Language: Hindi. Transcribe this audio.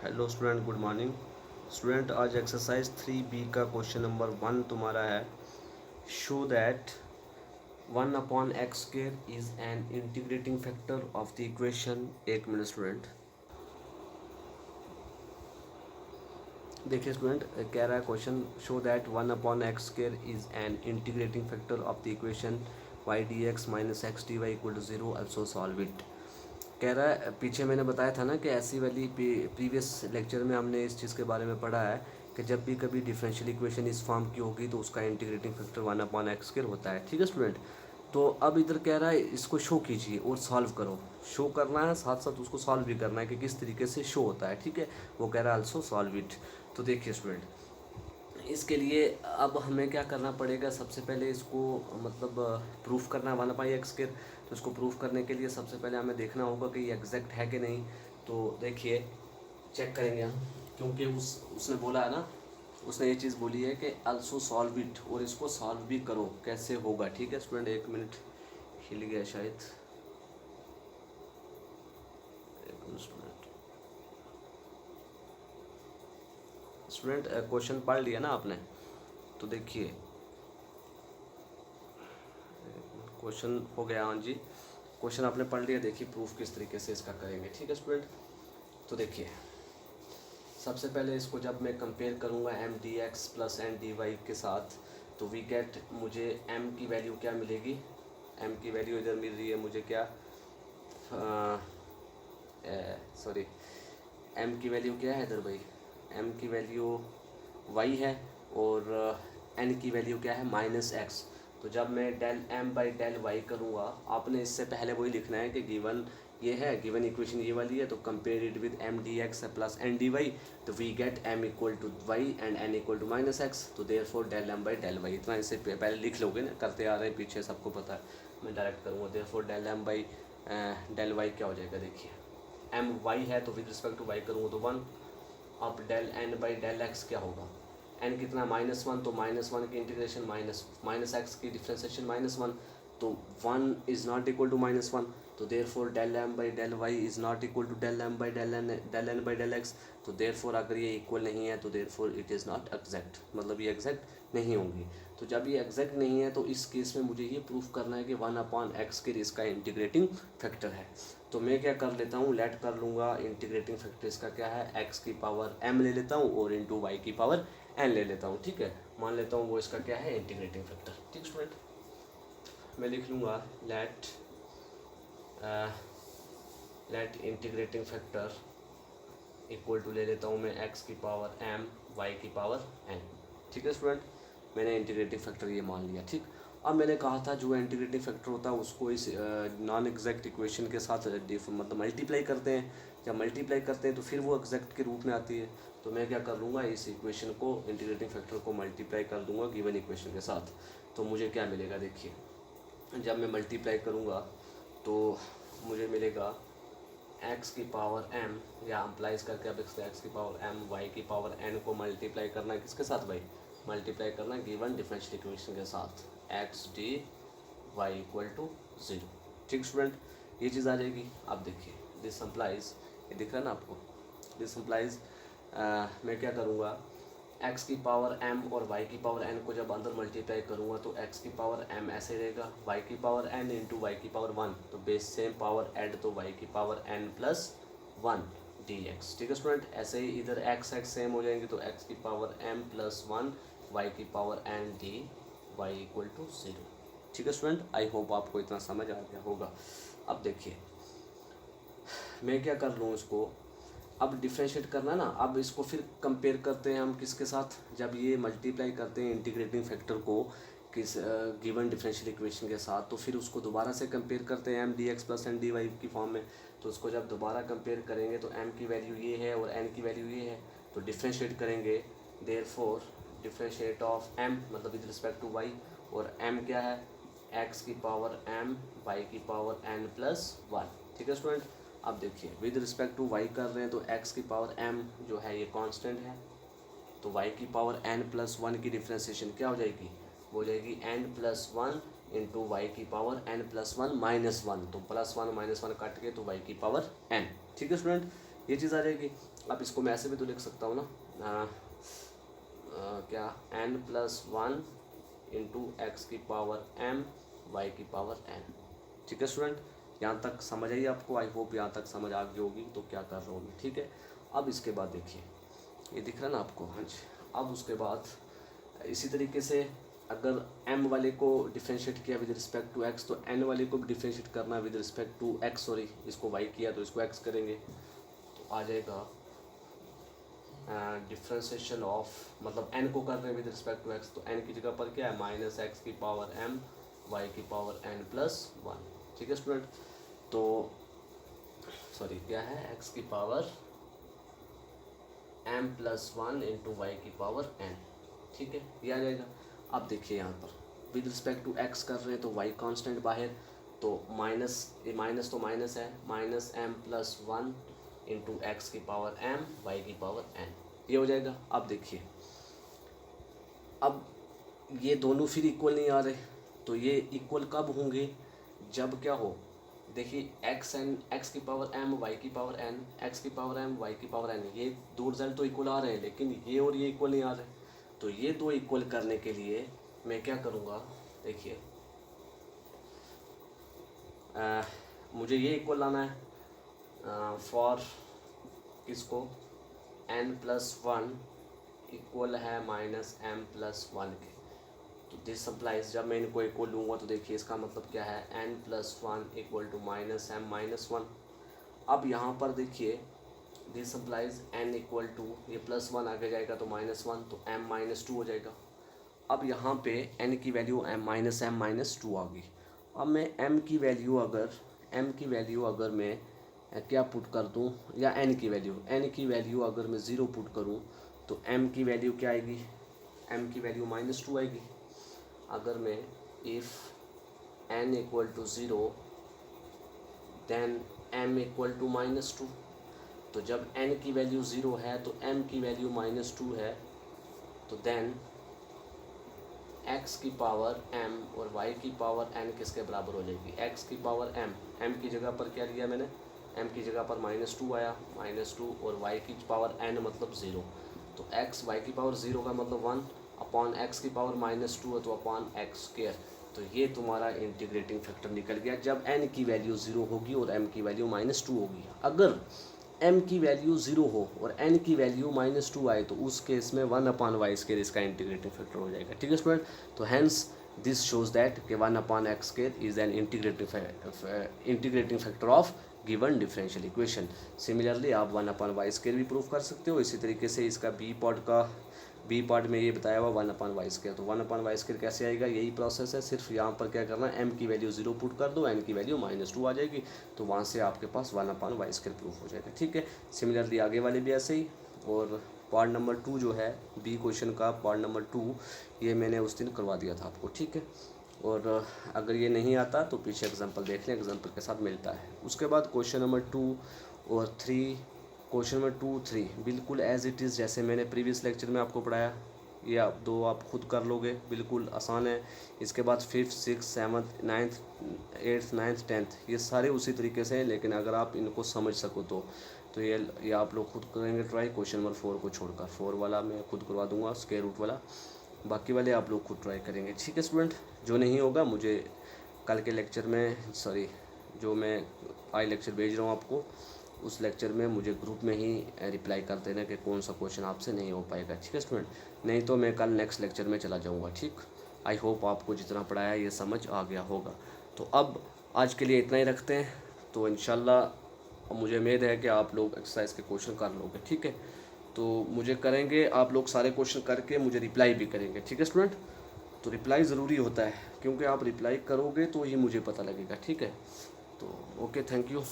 Hello student, good morning. Student, आज एक्सरसाइज 3B का क्वेश्चन नंबर 1 तुम्हारा है। Show that 1/x² is an integrating factor of the equation. 1 minute student. देखिए स्टूडेंट, कह रहा है question, show that 1/x² is an integrating factor of the equation y/dx - x/dy = 0, also solve it. कह रहा है, पीछे मैंने बताया था ना कि ऐसी वाली प्रीवियस लेक्चर में हमने इस चीज़ के बारे में पढ़ा है कि जब भी कभी डिफरेंशियल इक्वेशन इस फॉर्म की होगी तो उसका इंटीग्रेटिंग फैक्टर 1/x² होता है। ठीक है स्टूडेंट। तो अब इधर कह रहा है इसको शो कीजिए और सॉल्व करो। शो करना है, साथ साथ उसको सॉल्व भी करना है कि किस तरीके से शो होता है। ठीक है, वो कह रहा है आल्सो सॉल्व इट। तो देखिए स्टूडेंट, इसके लिए अब हमें क्या करना पड़ेगा, सबसे पहले इसको मतलब प्रूफ करना है 1/x²। तो इसको प्रूफ करने के लिए सबसे पहले हमें देखना होगा कि ये एग्जैक्ट है कि नहीं। तो देखिए, चेक करेंगे हम, क्योंकि उसने बोला है ना, उसने ये चीज़ बोली है कि आल्सो सॉल्व इट, और इसको सॉल्व भी करो कैसे होगा। ठीक है स्टूडेंट, 1 मिनट, हिल गया शायद। 1 मिनट स्टूडेंट। स्टूडेंट, क्वेश्चन पढ़ लिया ना आपने? तो देखिए, क्वेश्चन हो गया। हाँ जी, क्वेश्चन आपने पढ़ लिया। देखिए प्रूफ किस तरीके से इसका करेंगे। ठीक है स्टूडेंट। तो देखिए, सबसे पहले इसको जब मैं कंपेयर करूँगा m/dx + n/dy के साथ, तो वी गेट, मुझे m की वैल्यू क्या मिलेगी। m की वैल्यू इधर मिल रही है मुझे क्या, सॉरी, m की वैल्यू क्या है इधर भाई, m की वैल्यू y है, और n की वैल्यू क्या है, -x। तो जब मैं डेल m/del y करूँगा, आपने इससे पहले वही लिखना है कि गिवन ये है, गिवन इक्वेशन ये वाली है, तो compare it with m/dx + n/dy। तो we get m = y and n = -x। तो देयरफॉर डेल m/del y, इतना इससे पहले लिख लोगे ना, करते आ रहे हैं पीछे, सबको पता है। मैं डायरेक्ट करूँगा, देयरफॉर डेल m/del y क्या हो जाएगा। देखिए, m y है तो विद रिस्पेक्ट टू y करूँगा तो 1। अब डेल n/del x क्या होगा, n कितना, -1, तो -1 की इंटीग्रेशन माइनस एक्स की डिफ्रेंसिएशन -1, तो 1 इज़ नॉट इक्वल टू -1। तो therefore del m/del y is not equal to del m/del x। तो देयरफॉर अगर ये इक्वल नहीं है तो therefore it is not exact, मतलब ये एग्जैक्ट नहीं होंगी। तो जब ये एग्जैक्ट नहीं है तो इस केस में मुझे ये प्रूफ करना है कि 1/x इसका इंटीग्रेटिंग फैक्टर है। तो मैं क्या कर लेता हूँ, लेट कर लूँगा इंटीग्रेटिंग फैक्टर इसका क्या है, x⁻m ले लेता हूँ और इंटू y⁻n ले लेता हूँ। ठीक है, मान लेता हूँ वो इसका क्या है, इंटीग्रेटिंग फैक्टर। ठीक स्टूडेंट, मैं लिख लूँगा let integrating factor equal to, ले लेता हूँ मैं x⁻m y⁻n। ठीक है स्टूडेंट, मैंने इंटीग्रेटिंग फैक्टर ये मान लिया। ठीक, अब मैंने कहा था जो इंटीग्रेटिंग फैक्टर होता है उसको इस नॉन एग्जैक्ट इक्वेशन के साथ मतलब मल्टीप्लाई करते हैं। जब मल्टीप्लाई करते हैं तो फिर वो एग्जैक्ट के रूप में आती है। तो मैं क्या कर लूँगा, इस इक्वेशन को, इंटीग्रेटिंग फैक्टर को मल्टीप्लाई कर दूँगा गिवन इक्वेशन के साथ। तो मुझे क्या मिलेगा, देखिए, जब मैं मल्टीप्लाई करूँगा तो मुझे मिलेगा x⁻m, या अम्प्लाइज करके अब x⁻m y⁻n को मल्टीप्लाई करना है किसके साथ भाई, मल्टीप्लाई करना है गिवन डिफरेंशियल इक्वेशन के साथ, x/dy = 0। ठीक स्टूडेंट, ये चीज़ आ जाएगी। अब देखिए, दिस अम्प्लाइज, ये दिख रहा है ना आपको, दिस अम्प्लाइज, मैं क्या करूँगा, x⁻m और y⁻n को जब अंदर मल्टीप्लाई करूँगा तो x⁻m ऐसे रहेगा, y⁻n इंटू y⁻1, तो बेस सेम पावर ऐड, तो y⁻n + 1 dx। ठीक है स्टूडेंट, ऐसे ही इधर x सेम हो जाएंगे, तो x⁻m + 1 y⁻n dy = 0। ठीक है स्टूडेंट, आई होप आपको इतना समझ आ गया होगा। अब देखिए, मैं क्या कर लूँ इसको, अब डिफ्रेंशिएट करना ना, अब इसको फिर कंपेयर करते हैं हम किसके साथ, जब ये मल्टीप्लाई करते हैं इंटीग्रेटिंग फैक्टर को किस गिवन डिफरेंशियल इक्वेशन के साथ, तो फिर उसको दोबारा से कंपेयर करते हैं m/dx + n/dy की फॉर्म में। तो उसको जब दोबारा कंपेयर करेंगे तो m की वैल्यू ये है और n की वैल्यू ये है, तो डिफ्रेंशिएट करेंगे, देयरफॉर डिफ्रेंशिएट ऑफ m मतलब विद रिस्पेक्ट टू y, और m क्या है, x⁻m y⁻n + 1। ठीक है स्टूडेंट, अब देखिए, विद रिस्पेक्ट टू y कर रहे हैं तो x⁻m जो है ये कांस्टेंट है, तो y⁻n + 1 की डिफ्रेंसिएशन क्या हो जाएगी, वो हो जाएगी n + 1 इंटू y⁻n + 1 -1, तो +1 - 1 काट के तो y⁻n। ठीक है स्टूडेंट, ये चीज़ आ जाएगी। अब इसको मैं ऐसे भी तो लिख सकता हूँ ना, क्या n+1 इंटू एक्स की पावर m y की पावर n। ठीक है स्टूडेंट, यहाँ तक समझ आई आपको? आई होप यहाँ तक समझ आ गई होगी तो क्या कर रहा हूँ मैं। ठीक है, अब इसके बाद देखिए ये दिख रहा है ना आपको? हाँ जी। अब उसके बाद इसी तरीके से अगर m वाले को डिफ्रेंशिएट किया विद रिस्पेक्ट टू x, तो n वाले को भी डिफ्रेंशिएट करना with respect to x, sorry इसको y किया तो इसको x करेंगे, तो आ जाएगा डिफ्रेंशिएशन ऑफ, मतलब n को कर रहे हैं विद रिस्पेक्ट टू x, तो n की जगह पर क्या है -x की पावर m y की पावर n+1। ठीक है स्टूडेंट, तो सॉरी क्या है x की पावर m+1 इंटू वाई की पावर n। ठीक है, ये आ जाएगा। अब देखिए यहाँ पर विद रिस्पेक्ट टू x कर रहे हैं तो y कांस्टेंट बाहर, तो माइनस, ये माइनस तो माइनस है, -m+1 इंटू एक्स की पावर m y की पावर n, ये हो जाएगा। अब देखिए, अब ये दोनों फिर इक्वल नहीं आ रहे, तो ये इक्वल कब होंगे? जब क्या हो, देखिए x की पावर m y की पावर n, x की पावर m y की पावर n, ये दो रिजल्ट तो इक्वल आ रहे हैं, लेकिन ये और ये इक्वल नहीं आ रहे। तो ये दो इक्वल करने के लिए मैं क्या करूँगा, देखिए मुझे ये इक्वल लाना है फॉर किसको, n+1 इक्वल है -m+1 के। तो दिस सप्लाइज, जब मैं इनको इक्वल लूँगा तो देखिए इसका मतलब क्या है, n+1 इक्वल टू -m-1। अब यहाँ पर देखिए this supplies n equal to, ये +1 आगे जाएगा तो -1, तो m-2 हो जाएगा। अब यहाँ पे n की वैल्यू m-2 आ गई। अब मैं m की वैल्यू अगर मैं क्या पुट कर दूँ, या n की वैल्यू अगर मैं 0 पुट करूँ तो m की वैल्यू क्या आएगी, m की वैल्यू -2 आएगी। अगर मैं if n equal to 0 then m equal to -2, तो जब n की वैल्यू 0 है तो m की वैल्यू -2 है, तो देन x की पावर m और y की पावर n किसके बराबर हो जाएगी, x की पावर m की जगह पर क्या लिया मैंने, m की जगह पर -2 आया, -2, और y की पावर n मतलब 0, तो x y की पावर 0 का मतलब 1 अपॉन x की पावर -2 है तो अपॉन x²। तो ये तुम्हारा इंटीग्रेटिंग फैक्टर निकल गया जब n की वैल्यू 0 होगी और m की वैल्यू -2 होगी। अगर m की वैल्यू 0 हो और n की वैल्यू -2 आए तो उस केस में 1/y² इसका इंटीग्रेटिंग फैक्टर हो जाएगा। ठीक है स्टूडेंट, तो हैंस दिस शोज दैट कि 1/x² is an integrating factor of given differential equation. Similarly आप 1/y² भी प्रूव कर सकते हो। इसी तरीके से इसका बी पार्ट में ये बताया हुआ 1/y², तो 1/y² कैसे आएगा, यही प्रोसेस है। सिर्फ यहाँ पर क्या करना है, m की वैल्यू 0 पुट कर दो, n की वैल्यू -2 आ जाएगी, तो वहाँ से आपके पास 1/y² प्रूफ हो जाएगा। ठीक है, सिमिलरली आगे वाले भी ऐसे ही। और पार्ट नंबर 2 जो है बी क्वेश्चन का, पार्ट नंबर 2 ये मैंने उस दिन करवा दिया था आपको। ठीक है, और अगर ये नहीं आता तो पीछे एग्जाम्पल देख लें, एग्जाम्पल के साथ मिलता है। उसके बाद क्वेश्चन नंबर 2 और 3, क्वेश्चन नंबर 2, 3 बिल्कुल एज इट इज़ जैसे मैंने प्रीवियस लेक्चर में आपको पढ़ाया, ये आप दो आप खुद कर लोगे, बिल्कुल आसान है। इसके बाद 5th 6th 7th 9th 8th 9th 10th ये सारे उसी तरीके से हैं, लेकिन अगर आप इनको समझ सको तो ये आप लोग खुद करेंगे ट्राई। क्वेश्चन नंबर 4 को छोड़कर, 4 वाला मैं खुद करवा दूंगा, स्क्वायर रूट वाला, बाकी वाले आप लोग खुद ट्राई करेंगे। ठीक है स्टूडेंट, जो नहीं होगा मुझे कल के लेक्चर में, सॉरी जो मैं आई लेक्चर भेज रहा हूँ आपको, उस लेक्चर में मुझे ग्रुप में ही रिप्लाई कर देना कि कौन सा क्वेश्चन आपसे नहीं हो पाएगा। ठीक है स्टूडेंट, नहीं तो मैं कल नेक्स्ट लेक्चर में चला जाऊँगा। ठीक, आई होप आपको जितना पढ़ाया ये समझ आ गया होगा। तो अब आज के लिए इतना ही रखते हैं, तो इंशाल्लाह मुझे उम्मीद है कि आप लोग एक्सरसाइज के क्वेश्चन कर लोगे। ठीक है, तो मुझे करेंगे आप लोग सारे क्वेश्चन करके मुझे रिप्लाई भी करेंगे। ठीक है स्टूडेंट, तो रिप्लाई ज़रूरी होता है, क्योंकि आप रिप्लाई करोगे तो ही मुझे पता लगेगा। ठीक है, तो ओके, थैंक यू।